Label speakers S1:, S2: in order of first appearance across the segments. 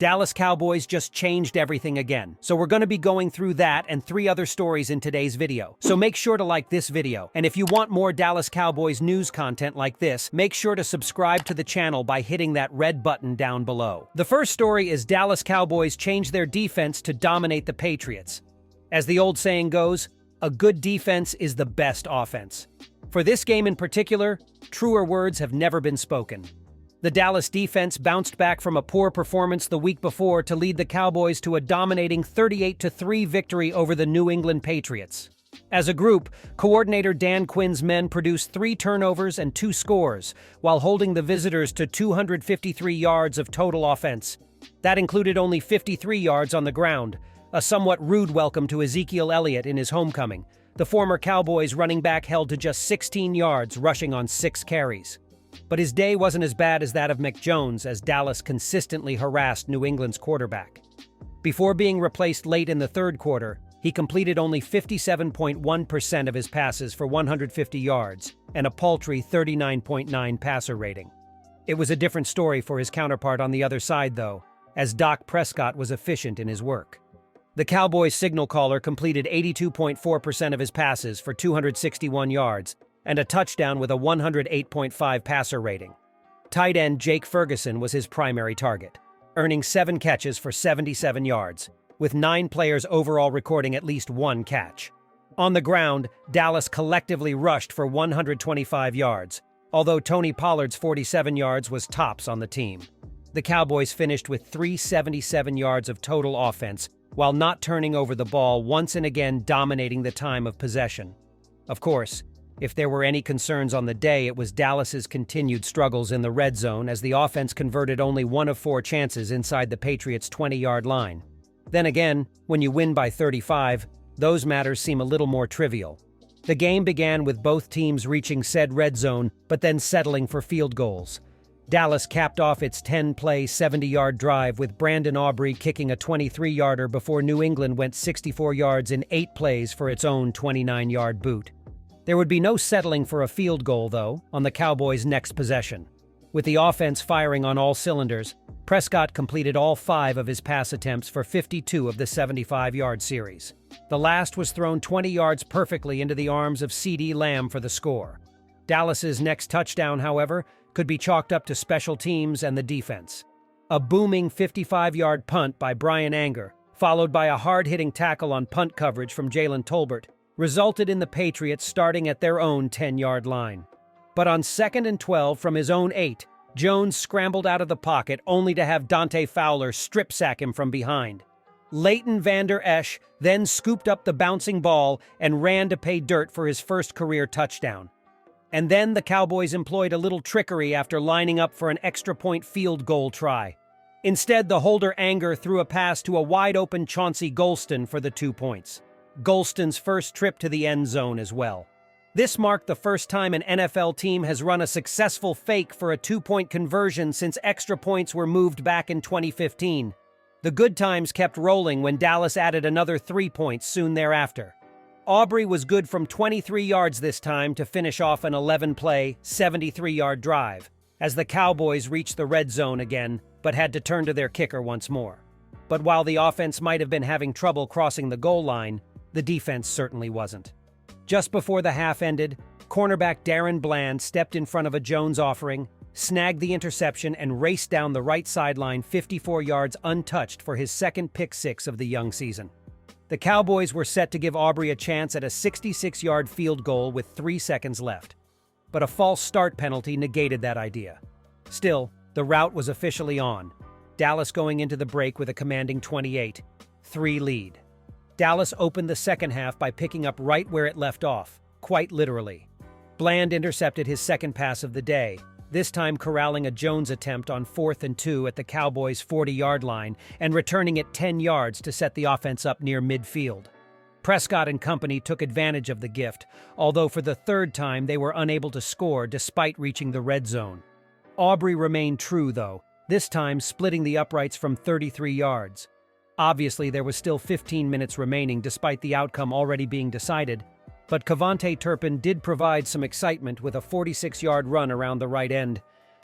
S1: Dallas Cowboys just changed everything again. So we're going to be going through that and 3 other stories in today's video. So make sure to like this video. And if you want more Dallas Cowboys news content like this, make sure to subscribe to the channel by hitting that red button down below. The first story is Dallas Cowboys changed their defense to dominate the Patriots. As the old saying goes, a good defense is the best offense. For this game in particular, truer words have never been spoken. The Dallas defense bounced back from a poor performance the week before to lead the Cowboys to a dominating 38-3 victory over the New England Patriots. As a group, coordinator Dan Quinn's men produced 3 turnovers and 2 scores, while holding the visitors to 253 yards of total offense. That included only 53 yards on the ground, a somewhat rude welcome to Ezekiel Elliott in his homecoming. The former Cowboys running back held to just 16 yards, rushing on 6 carries. But his day wasn't as bad as that of Mick Jones, as Dallas consistently harassed New England's quarterback. Before being replaced late in the third quarter, he completed only 57.1% of his passes for 150 yards and a paltry 39.9 passer rating. It was a different story for his counterpart on the other side, though, as Prescott was efficient in his work. The Cowboys signal caller completed 82.4% of his passes for 261 yards and a touchdown with a 108.5 passer rating. Tight end Jake Ferguson was his primary target, earning 7 catches for 77 yards, with 9 players overall recording at least 1 catch. On the ground, Dallas collectively rushed for 125 yards, although Tony Pollard's 47 yards was tops on the team. The Cowboys finished with 377 yards of total offense, while not turning over the ball once and again dominating the time of possession. Of course, if there were any concerns on the day, it was Dallas's continued struggles in the red zone, as the offense converted only 1 of 4 chances inside the Patriots' 20-yard line. Then again, when you win by 35, those matters seem a little more trivial. The game began with both teams reaching said red zone, but then settling for field goals. Dallas capped off its 10-play, 70-yard drive with Brandon Aubrey kicking a 23-yarder before New England went 64 yards in 8 plays for its own 29-yard boot. There would be no settling for a field goal, though, on the Cowboys' next possession. With the offense firing on all cylinders, Prescott completed all 5 of his pass attempts for 52 of the 75-yard series. The last was thrown 20 yards perfectly into the arms of CeeDee Lamb for the score. Dallas's next touchdown, however, could be chalked up to special teams and the defense. A booming 55-yard punt by Brian Anger, followed by a hard-hitting tackle on punt coverage from Jalen Tolbert, resulted in the Patriots starting at their own 10-yard line. But on 2nd and 12 from his own 8, Jones scrambled out of the pocket only to have Dante Fowler strip-sack him from behind. Leighton Vander Esch then scooped up the bouncing ball and ran to pay dirt for his first career touchdown. And then the Cowboys employed a little trickery after lining up for an extra-point field goal try. Instead, the holder Anger threw a pass to a wide-open Chauncey Golston for the 2 points. Golston's first trip to the end zone as well. This marked the first time an NFL team has run a successful fake for a 2-point conversion since extra points were moved back in 2015. The good times kept rolling when Dallas added another 3 points soon thereafter. Aubrey was good from 23 yards this time to finish off an 11-play, 73-yard drive, as the Cowboys reached the red zone again, but had to turn to their kicker once more. But while the offense might have been having trouble crossing the goal line, the defense certainly wasn't. Just before the half ended, cornerback Darren Bland stepped in front of a Jones offering, snagged the interception, and raced down the right sideline 54 yards untouched for his second pick-6 of the young season. The Cowboys were set to give Aubrey a chance at a 66-yard field goal with 3 seconds left. But a false start penalty negated that idea. Still, the rout was officially on, Dallas going into the break with a commanding 28-3 lead. Dallas opened the second half by picking up right where it left off, quite literally. Bland intercepted his second pass of the day, this time corralling a Jones attempt on 4th and 2 at the Cowboys' 40-yard line and returning it 10 yards to set the offense up near midfield. Prescott and company took advantage of the gift, although for the 3rd time they were unable to score despite reaching the red zone. Aubrey remained true, though, this time splitting the uprights from 33 yards. Obviously, there was still 15 minutes remaining despite the outcome already being decided, but Cavante Turpin did provide some excitement with a 46-yard run around the right end.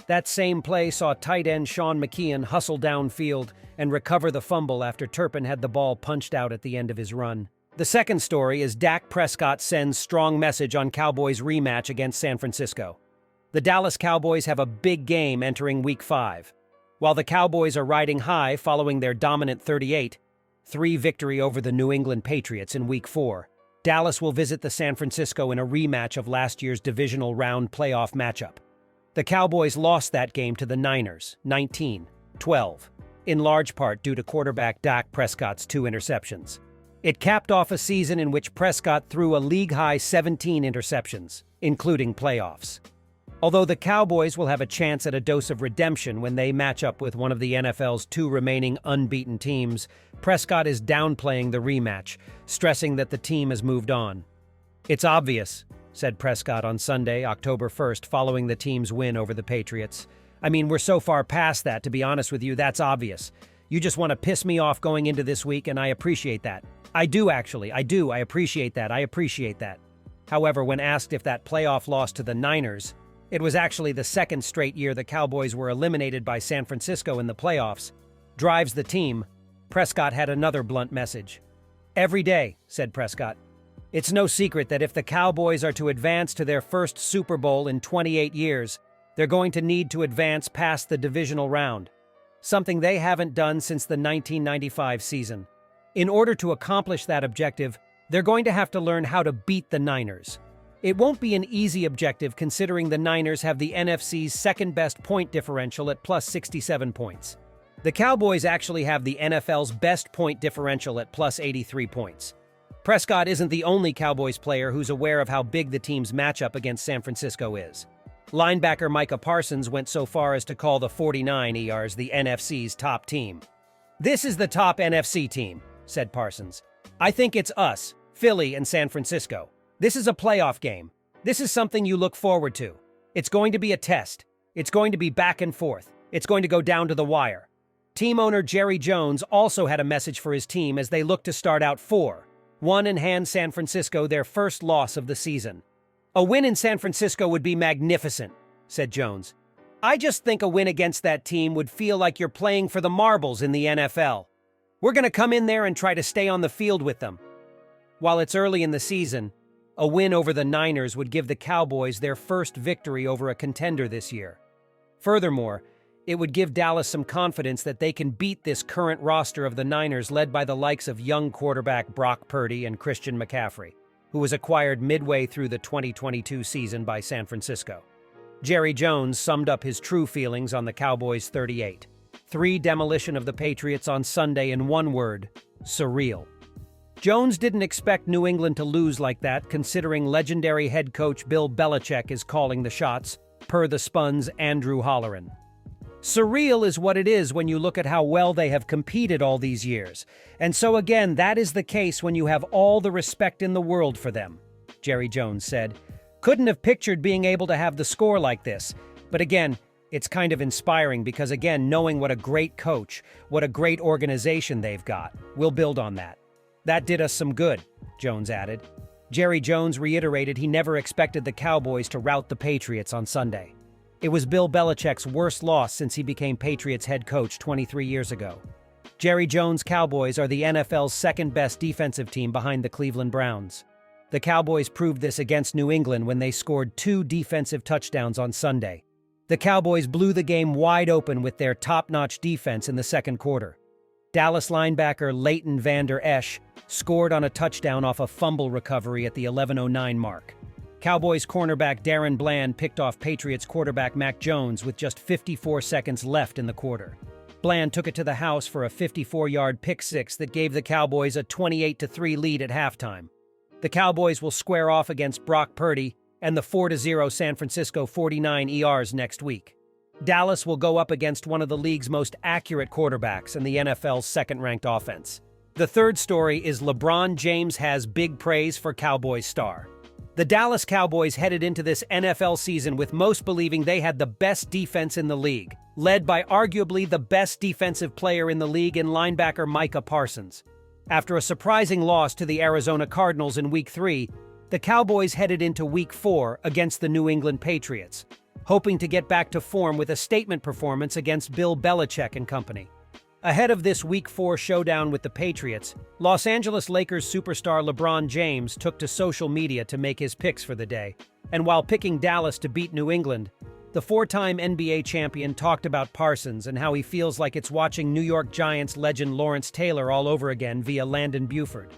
S1: That same play saw tight end Sean McKeon hustle downfield and recover the fumble after Turpin had the ball punched out at the end of his run. The second story is Dak Prescott sends strong message on Cowboys rematch against San Francisco. The Dallas Cowboys have a big game entering Week 5. While the Cowboys are riding high following their dominant 38-3 victory over the New England Patriots in Week 4, Dallas will visit the San Francisco in a rematch of last year's divisional round playoff matchup. The Cowboys lost that game to the Niners, 19-12, in large part due to quarterback Dak Prescott's 2 interceptions. It capped off a season in which Prescott threw a league-high 17 interceptions, including playoffs. Although the Cowboys will have a chance at a dose of redemption when they match up with one of the NFL's 2 remaining unbeaten teams, Prescott is downplaying the rematch, stressing that the team has moved on. "It's obvious," said Prescott on Sunday, October 1st, following the team's win over the Patriots. "I mean, we're so far past that, to be honest with you, that's obvious. You just want to piss me off going into this week, and I appreciate that. I do, actually. I do. I appreciate that. However, when asked if that playoff loss to the Niners, it was actually the second straight year the Cowboys were eliminated by San Francisco in the playoffs, drives the team, Prescott had another blunt message. "Every day," said Prescott. "It's no secret that if the Cowboys are to advance to their first Super Bowl in 28 years, they're going to need to advance past the divisional round, something they haven't done since the 1995 season. In order to accomplish that objective, they're going to have to learn how to beat the Niners. It won't be an easy objective considering the Niners have the NFC's second-best point differential at plus 67 points. The Cowboys actually have the NFL's best point differential at plus 83 points. Prescott isn't the only Cowboys player who's aware of how big the team's matchup against San Francisco is. Linebacker Micah Parsons went so far as to call the 49ers the NFC's top team. "This is the top NFC team," said Parsons. "I think it's us, Philly, and San Francisco. This is a playoff game. This is something you look forward to. It's going to be a test. It's going to be back and forth. It's going to go down to the wire." Team owner Jerry Jones also had a message for his team as they look to start out 4-1 and hand San Francisco their first loss of the season. "A win in San Francisco would be magnificent," said Jones. "I just think a win against that team would feel like you're playing for the marbles in the NFL. We're going to come in there and try to stay on the field with them." While it's early in the season, a win over the Niners would give the Cowboys their first victory over a contender this year. Furthermore, it would give Dallas some confidence that they can beat this current roster of the Niners led by the likes of young quarterback Brock Purdy and Christian McCaffrey, who was acquired midway through the 2022 season by San Francisco. Jerry Jones summed up his true feelings on the Cowboys' 38-3 demolition of the Patriots on Sunday in one word: surreal. Jones didn't expect New England to lose like that, considering legendary head coach Bill Belichick is calling the shots, per the Spun's Andrew Holleran. "Surreal is what it is when you look at how well they have competed all these years. And so again, that is the case when you have all the respect in the world for them," Jerry Jones said. "Couldn't have pictured being able to have the score like this. But again, it's kind of inspiring because again, knowing what a great coach, what a great organization they've got, we'll build on that. That did us some good," Jones added. Jerry Jones reiterated he never expected the Cowboys to rout the Patriots on Sunday. It was Bill Belichick's worst loss since he became Patriots head coach 23 years ago. Jerry Jones' Cowboys are the NFL's second-best defensive team behind the Cleveland Browns. The Cowboys proved this against New England when they scored 2 defensive touchdowns on Sunday. The Cowboys blew the game wide open with their top-notch defense in the second quarter. Dallas linebacker Leighton Vander Esch scored on a touchdown off a fumble recovery at the 11:09 mark. Cowboys cornerback Darren Bland picked off Patriots quarterback Mac Jones with just 54 seconds left in the quarter. Bland took it to the house for a 54-yard pick six that gave the Cowboys a 28-3 lead at halftime. The Cowboys will square off against Brock Purdy and the 4-0 San Francisco 49ers next week. Dallas will go up against one of the league's most accurate quarterbacks and the NFL's second-ranked offense. The third story is LeBron James has big praise for Cowboys star. The Dallas Cowboys headed into this NFL season with most believing they had the best defense in the league, led by arguably the best defensive player in the league in linebacker Micah Parsons. After a surprising loss to the Arizona Cardinals in Week 3, the Cowboys headed into Week 4 against the New England Patriots. hoping to get back to form with a statement performance against Bill Belichick and company. Ahead of this Week 4 showdown with the Patriots, Los Angeles Lakers superstar LeBron James took to social media to make his picks for the day. And while picking Dallas to beat New England, the four-time NBA champion talked about Parsons and how he feels like it's watching New York Giants legend Lawrence Taylor all over again via Landon Buford.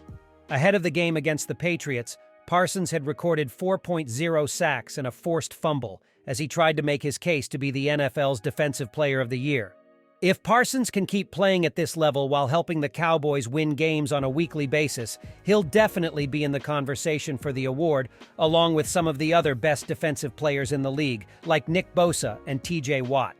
S1: Ahead of the game against the Patriots, Parsons had recorded 4.0 sacks and a forced fumble as he tried to make his case to be the NFL's Defensive Player of the Year. If Parsons can keep playing at this level while helping the Cowboys win games on a weekly basis, he'll definitely be in the conversation for the award, along with some of the other best defensive players in the league, like Nick Bosa and TJ Watt.